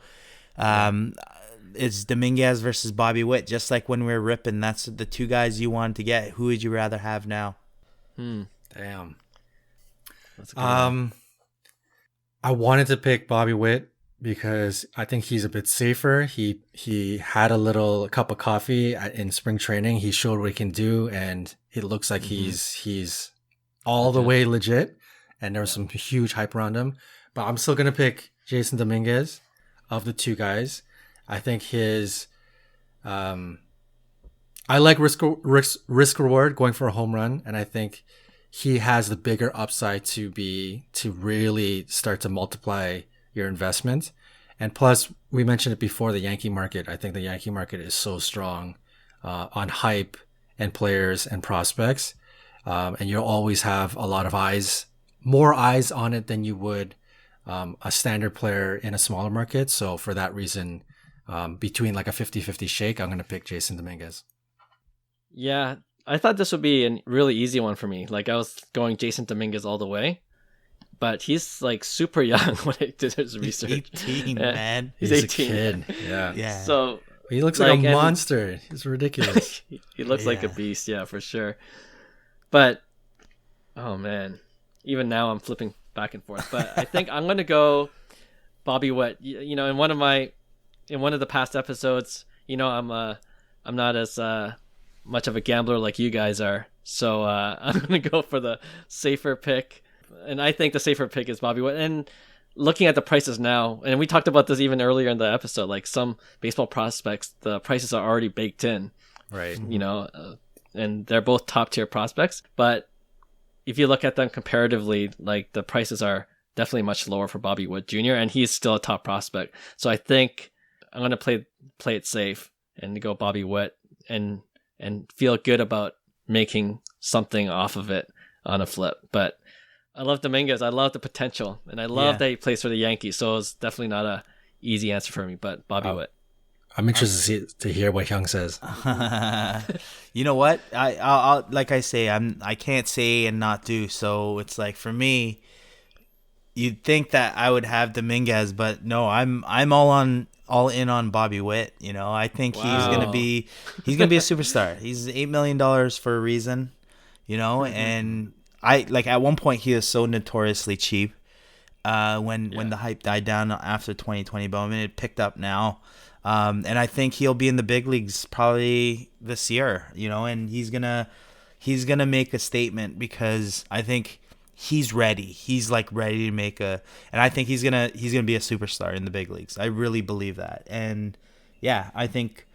it's Dominguez versus Bobby Witt, just like when we were ripping. That's the two guys you wanted to get. Who would you rather have now? Damn. I wanted to pick Bobby Witt because I think he's a bit safer. He had a cup of coffee in spring training. He showed what he can do, and it looks like he's all the way legit. And there was some huge hype around him. But I'm still gonna pick Jasson Dominguez of the two guys. I think his I like risk reward going for a home run, and I think he has the bigger upside to really start to multiply your investment. And plus, we mentioned it before, the Yankee market. I think the Yankee market is so strong on hype and players and prospects. And you'll always have a lot of more eyes on it than you would a standard player in a smaller market. So for that reason, between like a 50-50 shake, I'm going to pick Jasson Dominguez. Yeah, I thought this would be a really easy one for me. Like I was going Jasson Dominguez all the way, but he's like super young when I did his research. He's 18, man. He's 18. A kid. Yeah. So he looks like a monster. He's ridiculous. He looks like a beast, yeah, for sure. But oh man, even now I'm flipping back and forth. But I think I'm gonna go Bobby Witt. In one of the past episodes, I'm not as much of a gambler like you guys are, so I'm gonna go for the safer pick, and I think the safer pick is Bobby Witt. And looking at the prices now, and we talked about this even earlier in the episode, like some baseball prospects, the prices are already baked in, right? And they're both top tier prospects, but if you look at them comparatively, like the prices are definitely much lower for Bobby Witt Jr., and he's still a top prospect. So I think I'm gonna play it safe and go Bobby Witt and feel good about making something off of it on a flip. But I love Dominguez. I love the potential, and I love that he plays for the Yankees. So it's definitely not a easy answer for me, but Bobby Witt. I'm interested to hear what Hyung says. You know what? I'll like I say, I can't say and not do. So it's like for me, you'd think that I would have Dominguez, but no, I'm all in on Bobby Witt. I think he's gonna be a superstar. He's $8 million for a reason. And I like at one point he was so notoriously cheap. When the hype died down after 2020 Bowman, it picked up now. And I think he'll be in the big leagues probably this year, and he's gonna make a statement because I think he's ready. He's like ready to make and I think he's gonna be a superstar in the big leagues. I really believe that. And yeah, I think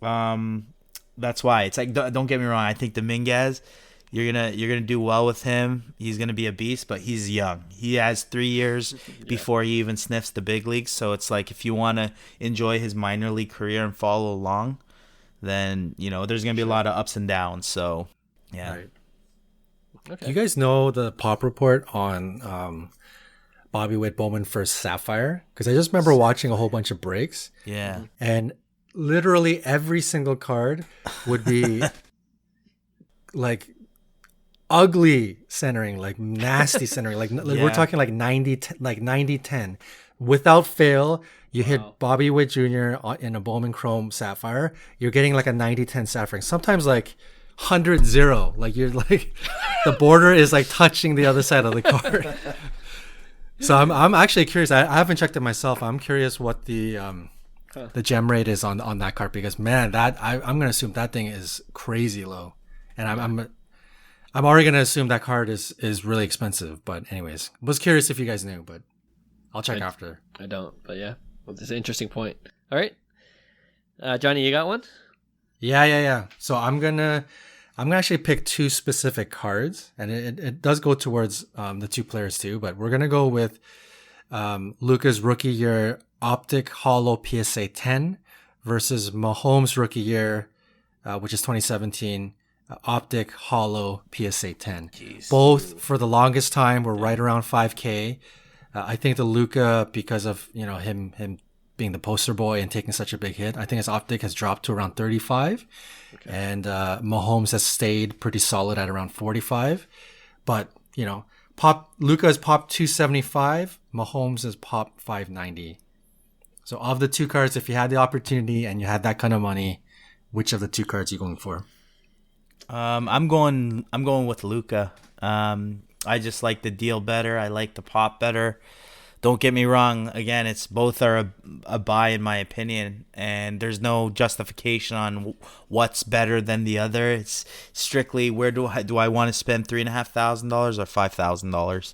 that's why it's like, don't get me wrong. I think Dominguez, you're gonna do well with him. He's gonna be a beast, but he's young. He has 3 years before he even sniffs the big leagues. So it's like if you want to enjoy his minor league career and follow along, then there's gonna be a lot of ups and downs. So yeah. Right. Do you guys know the pop report on Bobby Witt Bowman for Sapphire? Because I just remember watching a whole bunch of breaks. Yeah. And literally every single card would be like ugly centering, like nasty centering. Like we're talking like 90-10. Without fail, you hit Bobby Witt Jr. in a Bowman Chrome Sapphire, you're getting like a 90-10 Sapphire. Sometimes like 100-0. Like you're like the border is like touching the other side of the card. So I'm actually curious. I haven't checked it myself. I'm curious what the gem rate is on that card, because man, that I'm gonna assume that thing is crazy low, and I'm already gonna assume that card is really expensive. But anyways, was curious if you guys knew, but I'll check after. I don't, but yeah, well, it's an interesting point. All right, Johnny, you got one? Yeah. So I'm gonna actually pick two specific cards, and it does go towards the two players too. But we're gonna go with Luka's rookie year Optic Holo PSA 10 versus Mahomes rookie year, which is 2017 Optic Holo PSA 10. Jeez. Both for the longest time were right around 5K. I think the Luka, because of him being the poster boy and taking such a big hit, I think his Optic has dropped to around 35. Okay. And Mahomes has stayed pretty solid at around 45. But, Luka has popped 275. Mahomes has popped 590. So of the two cards, if you had the opportunity and you had that kind of money, which of the two cards are you going for? I'm going with Luka. I just like the deal better. I like the pop better. Don't get me wrong. Again, it's both are a buy in my opinion, and there's no justification on what's better than the other. It's strictly where do I want to spend $3,500 or $5,000,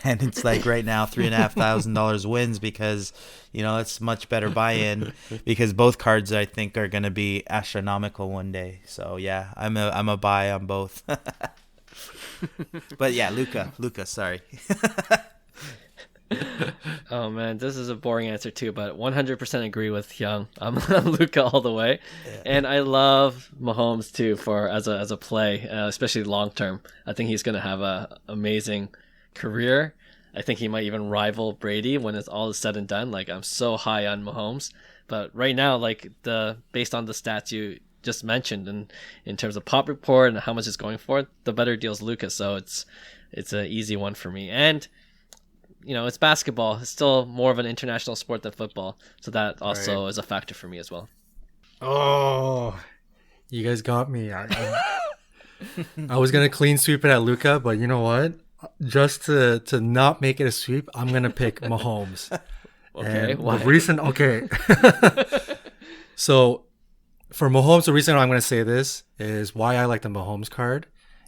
and it's like right now $3,500 wins because it's much better buy-in because both cards I think are going to be astronomical one day. So yeah, I'm a buy on both. But yeah, Luka, sorry. Oh man, this is a boring answer too, but 100% agree with Hyung. I'm Luka all the way, and I love Mahomes too for as a play, especially long term. I think he's gonna have a amazing career. I think he might even rival Brady when it's all said and done. Like I'm so high on Mahomes, but right now, like based on the stats you just mentioned, and in terms of pop report and how much it's going for, the better deal's Luka. So it's an easy one for me, and it's basketball. It's still more of an international sport than football. So that also is a factor for me as well. Oh, you guys got me. I was going to clean sweep it at Luka, but you know what? Just to not make it a sweep, I'm going to pick Mahomes. Okay, and why? So for Mahomes, the reason I'm going to say this is why I like the Mahomes card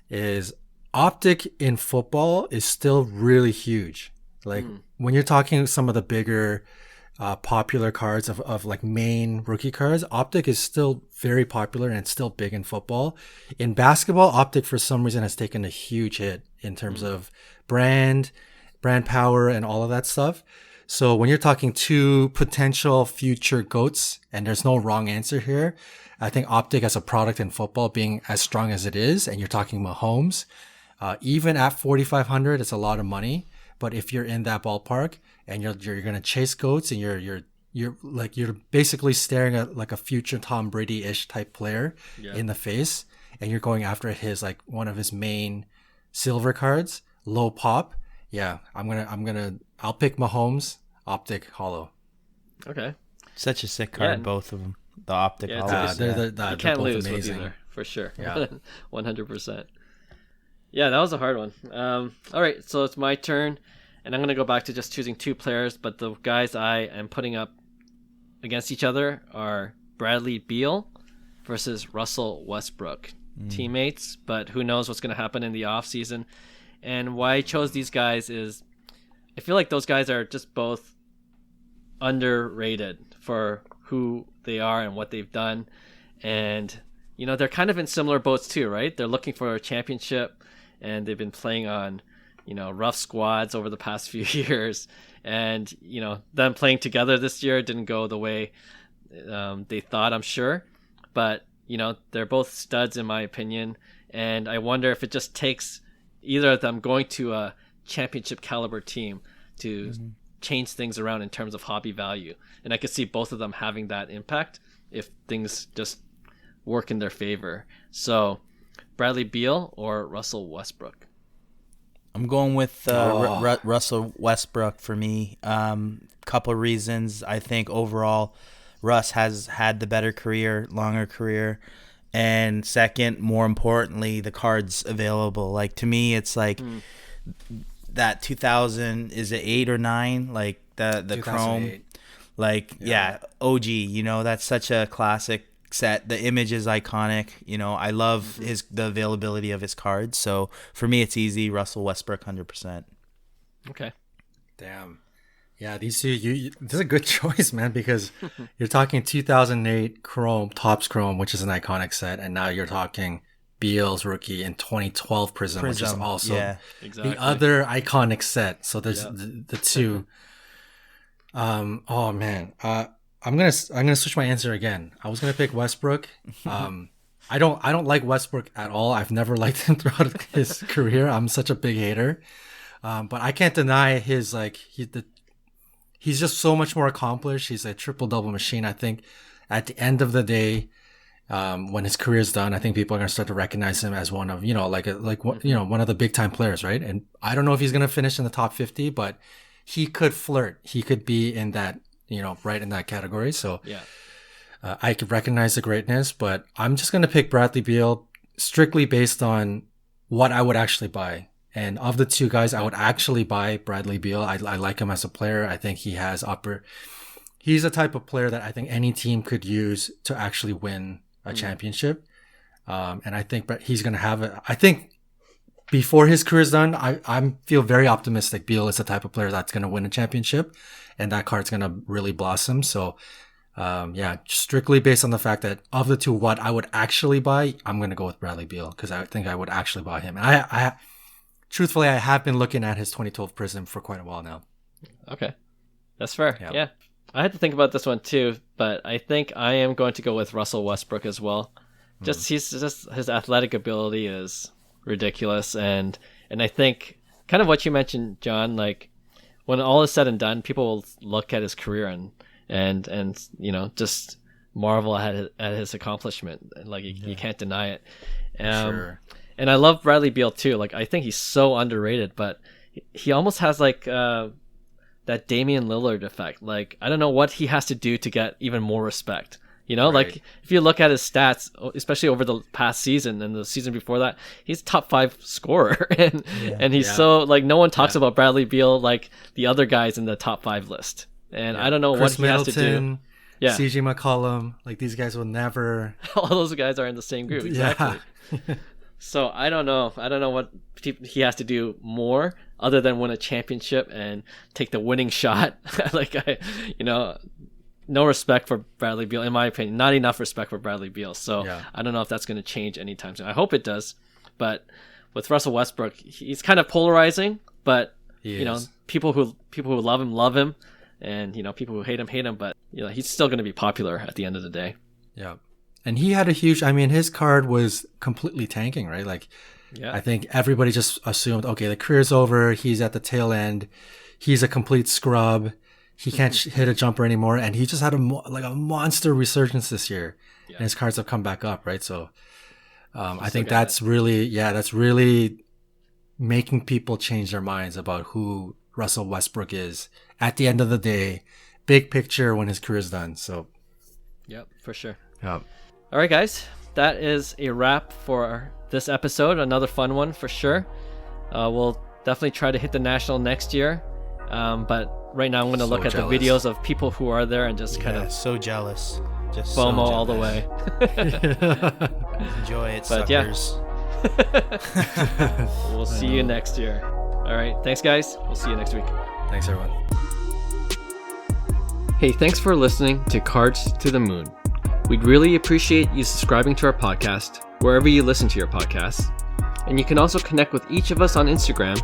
is Optic in football is still really huge. Like when you're talking some of the bigger popular cards of like main rookie cards, Optic is still very popular and it's still big in football. In basketball, Optic for some reason has taken a huge hit in terms of brand power and all of that stuff. So when you're talking two potential future GOATs, and there's no wrong answer here, I think Optic as a product in football being as strong as it is, and you're talking Mahomes, even at 4,500, it's a lot of money. But if you're in that ballpark and you're gonna chase GOATs and you're basically staring at like a future Tom Brady-ish type player in the face, and you're going after his like one of his main silver cards, low pop. Yeah, I'll pick Mahomes Optic Holo. Okay, such a sick card, both of them. The Optic Holo. You can't lose with either for sure. Yeah, 100%. Yeah, that was a hard one. All right, so it's my turn, and I'm going to go back to just choosing two players, but the guys I am putting up against each other are Bradley Beal versus Russell Westbrook. Teammates, but who knows what's going to happen in the offseason. And why I chose these guys is I feel like those guys are just both underrated for who they are and what they've done. And, they're kind of in similar boats too, right? They're looking for a championship. And they've been playing on, rough squads over the past few years. And, them playing together this year didn't go the way they thought, I'm sure. But, they're both studs in my opinion. And I wonder if it just takes either of them going to a championship caliber team to change things around in terms of hobby value. And I could see both of them having that impact if things just work in their favor. So Bradley Beal or Russell Westbrook? I'm going with Russell Westbrook for me. Couple reasons. I think overall Russ has had the better career, longer career. And second, more importantly, the cards available. Like, to me, it's like that 2000, is it 8 or 9? Like the Chrome. Like, yeah, OG, you know, that's such a classic set. The image is iconic. You know, I love the availability of his cards. So for me, it's easy. Russell Westbrook, 100%. Okay. Damn. Yeah, these two, this is a good choice, man, because you're talking 2008 Chrome, Topps Chrome, which is an iconic set, and now you're talking Beal's rookie in 2012 Prism, which is also the other iconic set. So there's the two. Oh man, I'm gonna switch my answer again. I was gonna pick Westbrook. I don't like Westbrook at all. I've never liked him throughout his career. I'm such a big hater. But I can't deny his he's just so much more accomplished. He's a triple-double machine. I think at the end of the day, when his career's done, I think people are going to start to recognize him as one of, one of the big-time players, right? And I don't know if he's going to finish in the top 50, but he could flirt. He could be in that, right in that category. So I could recognize the greatness, but I'm just going to pick Bradley Beal strictly based on what I would actually buy. And of the two guys, I would actually buy Bradley Beal. I like him as a player. I think he has he's the type of player that I think any team could use to actually win a championship. And I think he's going to have it. I think before his career's done, I feel very optimistic. Beal is the type of player that's going to win a championship, and that card's going to really blossom. So, strictly based on the fact that of the two, what I would actually buy, I'm going to go with Bradley Beal because I think I would actually buy him. And truthfully, I have been looking at his 2012 Prism for quite a while now. Okay. That's fair. Yeah. I had to think about this one too, but I think I am going to go with Russell Westbrook as well. His athletic ability is ridiculous, and I think kind of what you mentioned, John, like when all is said and done, people will look at his career and just marvel at his accomplishment. Like you can't deny it. Sure. And I love Bradley Beal too. Like I think he's so underrated, but he almost has like that Damian Lillard effect. Like I don't know what he has to do to get even more respect. Like if you look at his stats, especially over the past season and the season before that, he's top 5 scorer, and he's so like no one talks about Bradley Beal like the other guys in the top 5 list. And I don't know Chris what he has to do. Yeah, CJ McCollum, like these guys will never. All those guys are in the same group. Exactly. Yeah. So I don't know what he has to do more other than win a championship and take the winning shot. No respect for Bradley Beal, in my opinion. Not enough respect for Bradley Beal. So I don't know if that's going to change anytime soon. I hope it does. But with Russell Westbrook, he's kind of polarizing. But people who love him, and people who hate him. But he's still going to be popular at the end of the day. Yeah. And he had his card was completely tanking, right? Like, I think everybody just assumed, okay, the career's over. He's at the tail end. He's a complete scrub. He can't hit a jumper anymore. And he just had a monster resurgence this year. Yeah. And his cards have come back up, right? So, I think that's really making people change their minds about who Russell Westbrook is at the end of the day, big picture when his career's done. So, yep, for sure. Yep. All right, guys, that is a wrap for this episode. Another fun one for sure. We'll definitely try to hit the National next year. But right now I'm going to look at the videos of people who are there and just kind of so jealous. Just FOMO all the way. Enjoy it, but suckers. We'll see you next year. All right. Thanks, guys. We'll see you next week. Thanks, everyone. Hey, thanks for listening to Cards to the Moon. We'd really appreciate you subscribing to our podcast wherever you listen to your podcasts. And you can also connect with each of us on Instagram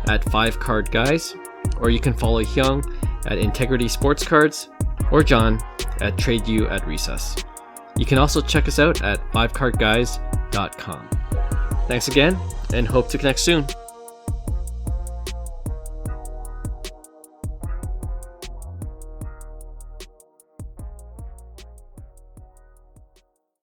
at 5cardguys, or you can follow Hyung at Integrity Sports Cards, or John at TradeU at Recess. You can also check us out at 5cardguys.com. Thanks again, and hope to connect soon.